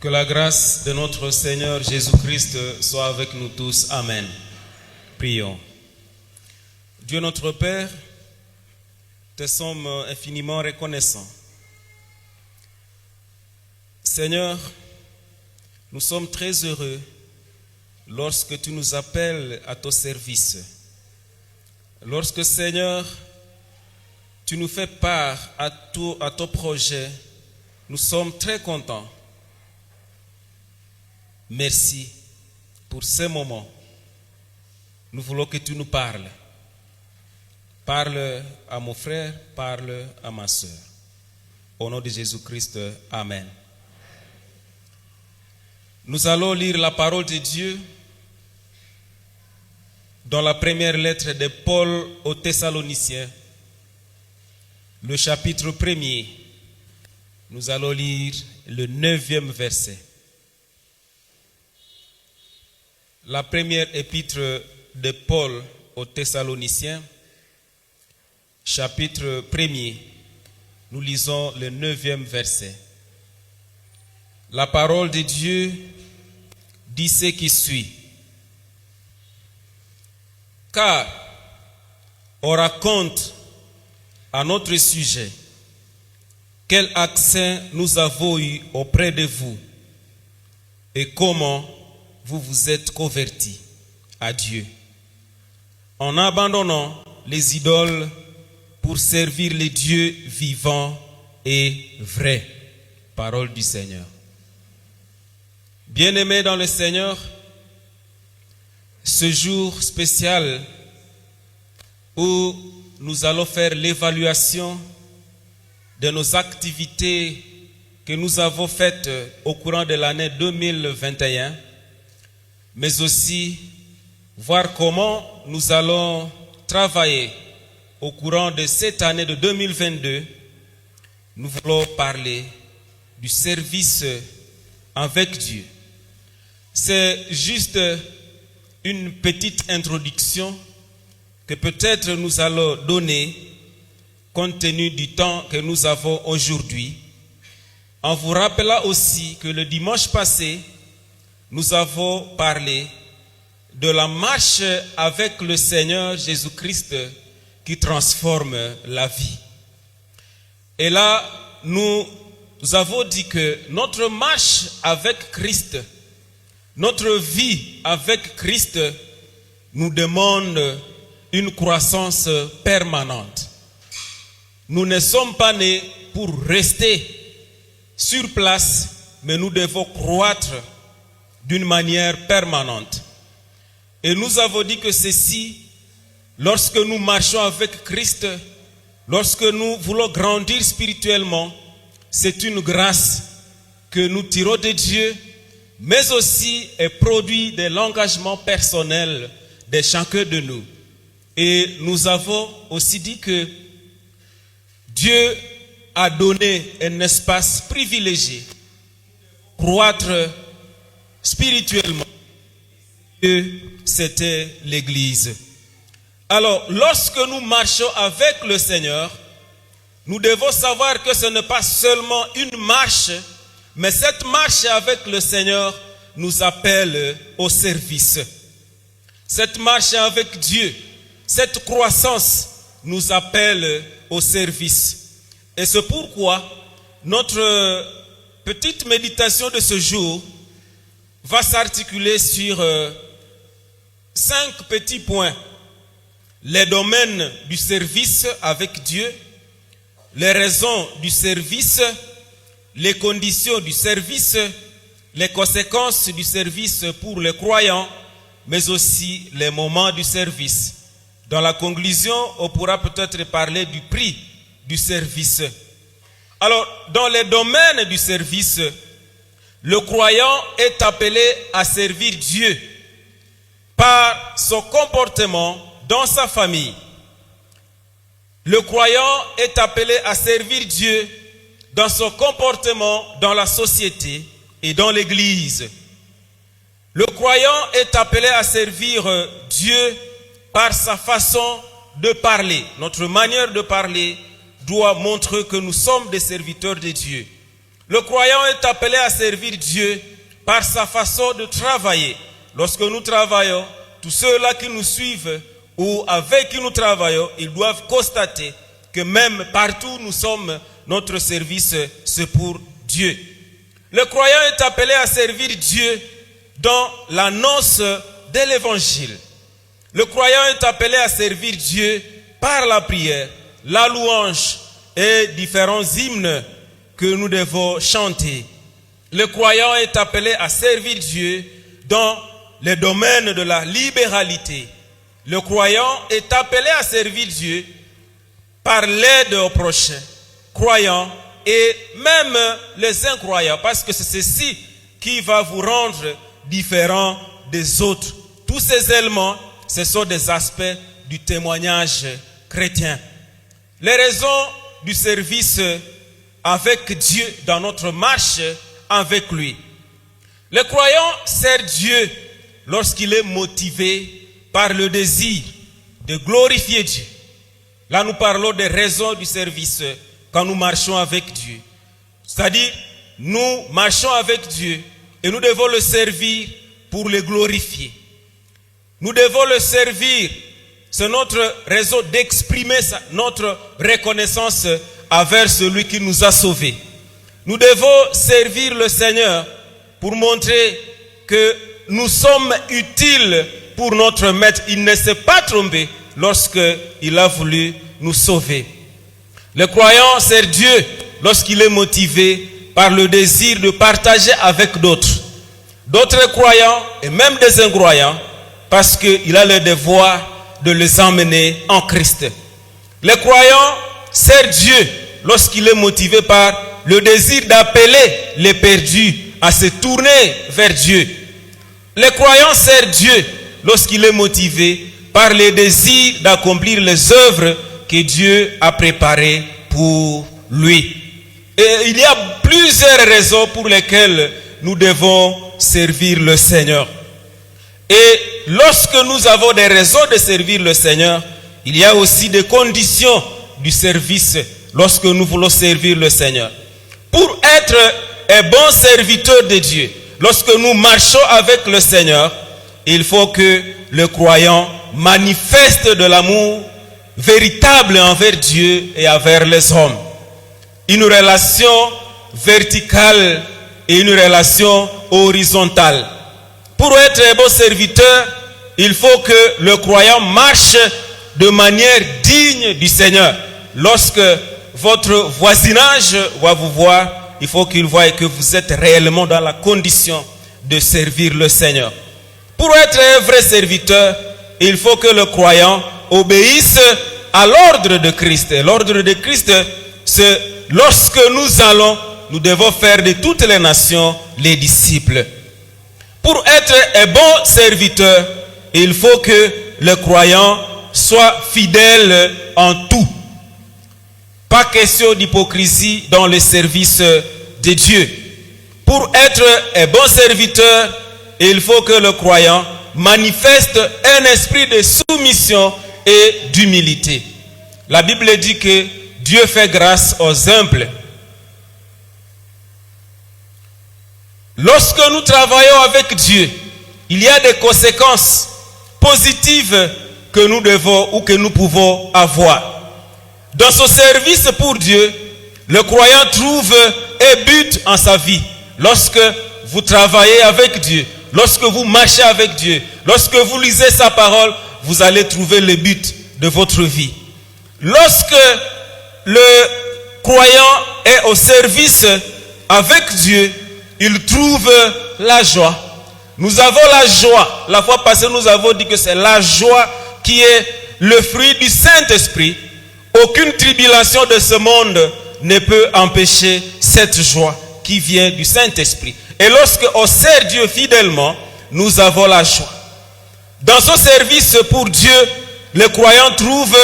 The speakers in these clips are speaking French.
Que la grâce de notre Seigneur Jésus-Christ soit avec nous tous. Amen. Prions. Dieu notre Père, te sommes infiniment reconnaissants. Seigneur, nous sommes très heureux lorsque tu nous appelles à ton service. Lorsque, Seigneur, tu nous fais part à ton projet, nous sommes très contents. Merci pour ce moment. Nous voulons que tu nous parles. Parle à mon frère, parle à ma soeur. Au nom de Jésus-Christ, Amen. Nous allons lire la parole de Dieu dans la première lettre de Paul aux Thessaloniciens, le chapitre 1er. Nous allons lire le 9e verset. La première épître de Paul aux Thessaloniciens, chapitre 1er, nous lisons le 9e verset. La parole de Dieu dit ce qui suit. Car on raconte à notre sujet quel accès nous avons eu auprès de vous et comment vous vous êtes convertis à Dieu en abandonnant les idoles pour servir les dieux vivants et vrais. Parole du Seigneur. Bien-aimés dans le Seigneur, ce jour spécial où nous allons faire l'évaluation de nos activités que nous avons faites au courant de l'année 2021, mais aussi voir comment nous allons travailler au courant de cette année de 2022. Nous voulons parler du service avec Dieu. C'est juste une petite introduction que peut-être nous allons donner compte tenu du temps que nous avons aujourd'hui, en vous rappelant aussi que le dimanche passé, nous avons parlé de la marche avec le Seigneur Jésus-Christ qui transforme la vie. Et là, nous avons dit que notre marche avec Christ, notre vie avec Christ nous demande une croissance permanente. Nous ne sommes pas nés pour rester sur place, mais nous devons croître d'une manière permanente. Et nous avons dit que ceci, lorsque nous marchons avec Christ, lorsque nous voulons grandir spirituellement, c'est une grâce que nous tirons de Dieu, mais aussi est produit de l'engagement personnel de chacun de nous. Et nous avons aussi dit que Dieu a donné un espace privilégié pour croître spirituellement. Et c'était l'Église. Alors, lorsque nous marchons avec le Seigneur, nous devons savoir que ce n'est pas seulement une marche, mais cette marche avec le Seigneur nous appelle au service. Cette marche avec Dieu, cette croissance nous appelle au service. Et c'est pourquoi notre petite méditation de ce jour va s'articuler sur 5 petits points. Les domaines du service avec Dieu, les raisons du service, les conditions du service, les conséquences du service pour les croyants, mais aussi les moments du service. Dans la conclusion, on pourra peut-être parler du prix du service. Alors, dans les domaines du service, le croyant est appelé à servir Dieu par son comportement dans sa famille. Le croyant est appelé à servir Dieu dans son comportement dans la société et dans l'Église. Le croyant est appelé à servir Dieu par sa façon de parler. Notre manière de parler doit montrer que nous sommes des serviteurs de Dieu. Le croyant est appelé à servir Dieu par sa façon de travailler. Lorsque nous travaillons, tous ceux-là qui nous suivent ou avec qui nous travaillons, ils doivent constater que même partout où nous sommes, notre service, c'est pour Dieu. Le croyant est appelé à servir Dieu dans l'annonce de l'évangile. Le croyant est appelé à servir Dieu par la prière, la louange et différents hymnes que nous devons chanter. Le croyant est appelé à servir Dieu dans le domaine de la libéralité. Le croyant est appelé à servir Dieu par l'aide aux prochains, croyants et même les incroyants, parce que c'est ceci qui va vous rendre différents des autres. Tous ces éléments, ce sont des aspects du témoignage chrétien. Les raisons du service avec Dieu dans notre marche avec lui. Le croyant sert Dieu lorsqu'il est motivé par le désir de glorifier Dieu. Là, nous parlons des raisons du service quand nous marchons avec Dieu. C'est-à-dire, nous marchons avec Dieu et nous devons le servir pour le glorifier. Nous devons le servir. C'est notre raison d'exprimer notre reconnaissance envers celui qui nous a sauvés. Nous devons servir le Seigneur pour montrer que nous sommes utiles pour notre Maître. Il ne s'est pas trompé lorsqu'il a voulu nous sauver. Le croyant sert Dieu lorsqu'il est motivé par le désir de partager avec d'autres. D'autres croyants et même des incroyants, parce qu'il a le devoir de les emmener en Christ. Le croyant sert Dieu lorsqu'il est motivé par le désir d'appeler les perdus à se tourner vers Dieu. Le croyant sert Dieu lorsqu'il est motivé par le désir d'accomplir les œuvres que Dieu a préparées pour lui. Et il y a plusieurs raisons pour lesquelles nous devons servir le Seigneur. Et lorsque nous avons des raisons de servir le Seigneur, il y a aussi des conditions du service lorsque nous voulons servir le Seigneur. Pour être un bon serviteur de Dieu, lorsque nous marchons avec le Seigneur, il faut que le croyant manifeste de l'amour véritable envers Dieu et envers les hommes. Une relation verticale et une relation horizontale. Pour être un bon serviteur, il faut que le croyant marche de manière digne du Seigneur. Lorsque votre voisinage va vous voir, il faut qu'il voie que vous êtes réellement dans la condition de servir le Seigneur. Pour être un vrai serviteur, il faut que le croyant obéisse à l'ordre de Christ. Et l'ordre de Christ, c'est lorsque nous allons, nous devons faire de toutes les nations les disciples. Pour être un bon serviteur, il faut que le croyant soit fidèle en tout. Pas question d'hypocrisie dans le service de Dieu. Pour être un bon serviteur, il faut que le croyant manifeste un esprit de soumission et d'humilité. La Bible dit que Dieu fait grâce aux humbles. Lorsque nous travaillons avec Dieu, il y a des conséquences positives que nous devons ou que nous pouvons avoir. Dans son service pour Dieu, le croyant trouve un but en sa vie. Lorsque vous travaillez avec Dieu, lorsque vous marchez avec Dieu, lorsque vous lisez sa parole, vous allez trouver le but de votre vie. Lorsque le croyant est au service avec Dieu, il trouve la joie. Nous avons la joie. La fois passée, nous avons dit que c'est la joie qui est le fruit du Saint-Esprit. Aucune tribulation de ce monde ne peut empêcher cette joie qui vient du Saint-Esprit. Et lorsque on sert Dieu fidèlement, nous avons la joie. Dans ce service pour Dieu, le croyant trouve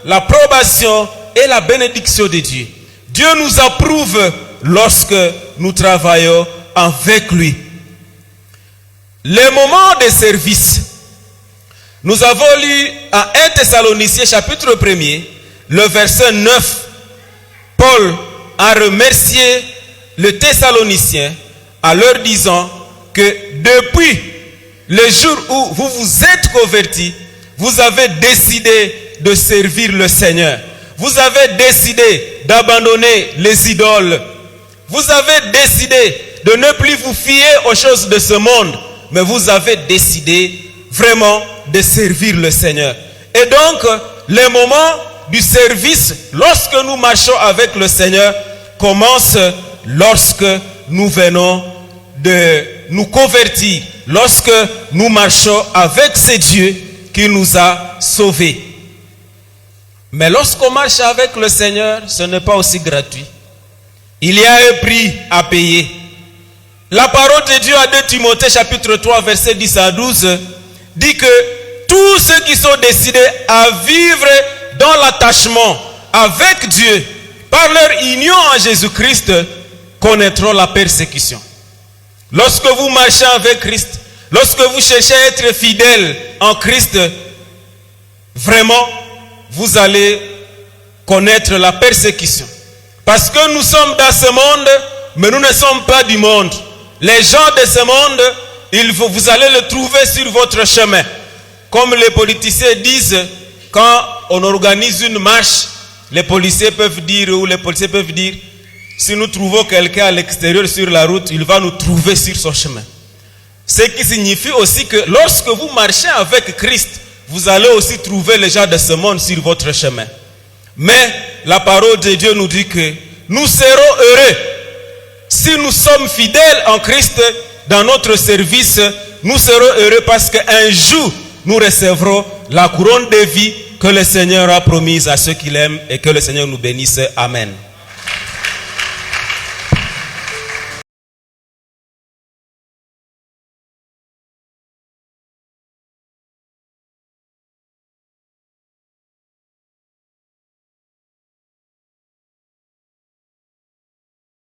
l'approbation et la bénédiction de Dieu. Dieu nous approuve lorsque nous travaillons avec lui. Les moments de service. Nous avons lu à 1 Thessaloniciens chapitre 1er, le verset 9. Paul a remercié les Thessaloniciens en leur disant que depuis le jour où vous vous êtes convertis, vous avez décidé de servir le Seigneur. Vous avez décidé d'abandonner les idoles. Vous avez décidé de ne plus vous fier aux choses de ce monde, mais vous avez décidé vraiment de servir le Seigneur. Et donc, les moments du service, lorsque nous marchons avec le Seigneur, commencent lorsque nous venons de nous convertir, lorsque nous marchons avec ce Dieu qui nous a sauvés. Mais lorsqu'on marche avec le Seigneur, ce n'est pas aussi gratuit. Il y a un prix à payer. La parole de Dieu à 2 Timothée chapitre 3 verset 10 à 12 dit que tous ceux qui sont décidés à vivre dans l'attachement avec Dieu par leur union en Jésus-Christ connaîtront la persécution. Lorsque vous marchez avec Christ, lorsque vous cherchez à être fidèle en Christ, vraiment, vous allez connaître la persécution. Parce que nous sommes dans ce monde, mais nous ne sommes pas du monde. Les gens de ce monde, vous allez le trouver sur votre chemin. Comme les politiciens disent, quand on organise une marche, les policiers peuvent dire, si nous trouvons quelqu'un à l'extérieur sur la route, il va nous trouver sur son chemin. Ce qui signifie aussi que lorsque vous marchez avec Christ, vous allez aussi trouver les gens de ce monde sur votre chemin. Mais la parole de Dieu nous dit que nous serons heureux si nous sommes fidèles en Christ dans notre service. Nous serons heureux parce qu'un jour nous recevrons la couronne de vie que le Seigneur a promise à ceux qui l'aiment, et que le Seigneur nous bénisse. Amen.